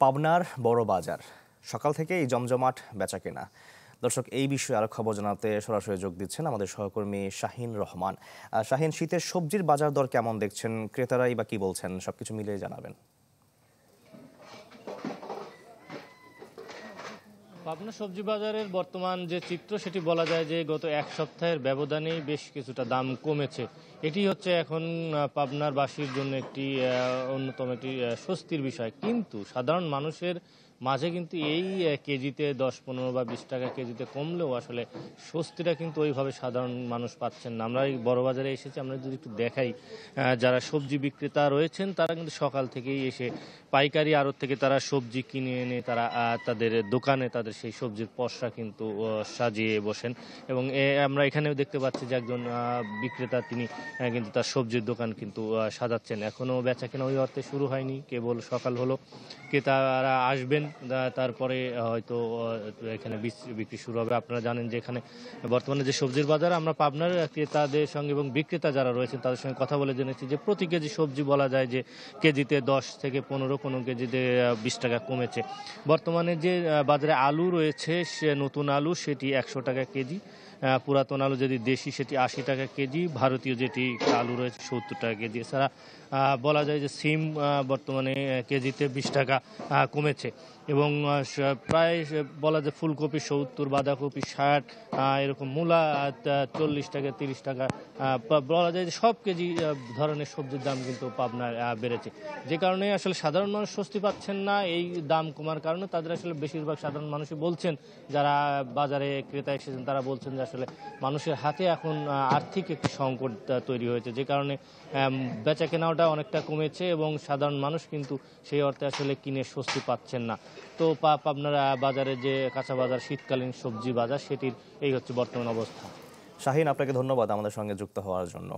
পাবনার বড় বাজার সকাল থেকেই জমজমাট বেচাকেনা। দর্শক, এই বিষয়ে আরো খবর জানাতে সরাসরি যোগ দিচ্ছেন আমাদের সহকর্মী শাহিন রহমান। শাহিন, শীতের সবজির বাজার দর কেমন দেখছেন? ক্রেতারাই বা কি বলছেন? সবকিছু মিলিয়ে জানাবেন। পাবনা সবজি বাজারের বর্তমান যে চিত্র সেটি বলা যায় যে গত এক সপ্তাহের ব্যবধানেই বেশ কিছুটা দাম কমেছে। এটি হচ্ছে এখন পাবনার বাসীর জন্য একটি অন্যতম একটি স্বস্তির বিষয়। কিন্তু সাধারণ মানুষের মাঝে কিন্তু এই কেজিতে 10-15 বা 20 টাকা কেজিতে কমলেও আসলে স্বস্তিটা কিন্তু ওইভাবে সাধারণ মানুষ পাচ্ছেন না। আমরা এই বড় বাজারে এসেছি, আমরা যদি একটু দেখাই, যারা সবজি বিক্রেতা রয়েছেন তারা কিন্তু সকাল থেকেই এসে পাইকারি আড়ত থেকে তারা সবজি কিনে এনে তারা তাদের দোকানে তাদের সেই সবজির পসরা কিন্তু সাজিয়ে বসেন। এবং আমরা এখানেও দেখতে পাচ্ছি যে একজন বিক্রেতা তিনি কিন্তু তার সবজির দোকান কিন্তু সাজাচ্ছেন। এখনও বেচা কেনা ওই অর্থে শুরু হয়নি, কেবল সকাল হলো, ক্রেতারা আসবেন, তারপরে হয়তো এখানে বিক্রি শুরু হবে। আপনারা জানেন যে এখানে বর্তমানে যে সবজির বাজার, আমরা পাবনার ক্রেতাদের সঙ্গে এবং বিক্রেতা যারা রয়েছেন তাদের সঙ্গে কথা বলে জেনেছি যে প্রতি কেজি সবজি বলা যায় যে কেজিতে 10 থেকে 15, কোনো কেজিতে 20 টাকা কমেছে। বর্তমানে যে বাজারে আলু রয়েছে, সে নতুন আলু সেটি 100 টাকা কেজি, পুরাতন আলু যদি দেশি সেটি 80 টাকা কেজি, ভারতীয় যেটি আলু রয়েছে 70 টাকা কেজি। এছাড়া বলা যায় যে সিম বর্তমানে কেজিতে 20 টাকা কমেছে। এবং প্রায় বলা যায় ফুলকপি 70, বাঁধাকপি 60, এরকম মূলা 40 টাকা 30 টাকা। বলা যায় যে সব কেজি ধরনের সবজির দাম কিন্তু পাবনায় বেড়েছে, যে কারণে আসলে সাধারণ মানুষ স্বস্তি পাচ্ছেন না। এই দাম কমার কারণে তাদের আসলে বেশিরভাগ সাধারণ মানুষই বলছেন, যারা বাজারে ক্রেতা এসেছেন তারা বলছেন যে আসলে মানুষের হাতে এখন আর্থিক একটি সংকট তৈরি হয়েছে, যে কারণে বেচা কেনাটা অনেকটা কমেছে এবং সাধারণ মানুষ কিন্তু সেই অর্থে আসলে কিনে স্বস্তি পাচ্ছেন না। তো পাবনার বাজারে যে কাঁচা বাজার, শীতকালীন সবজি বাজার, সেটির এই হচ্ছে বর্তমান অবস্থা। শাহিন, আপনাকে ধন্যবাদ আমাদের সঙ্গে যুক্ত হওয়ার জন্য।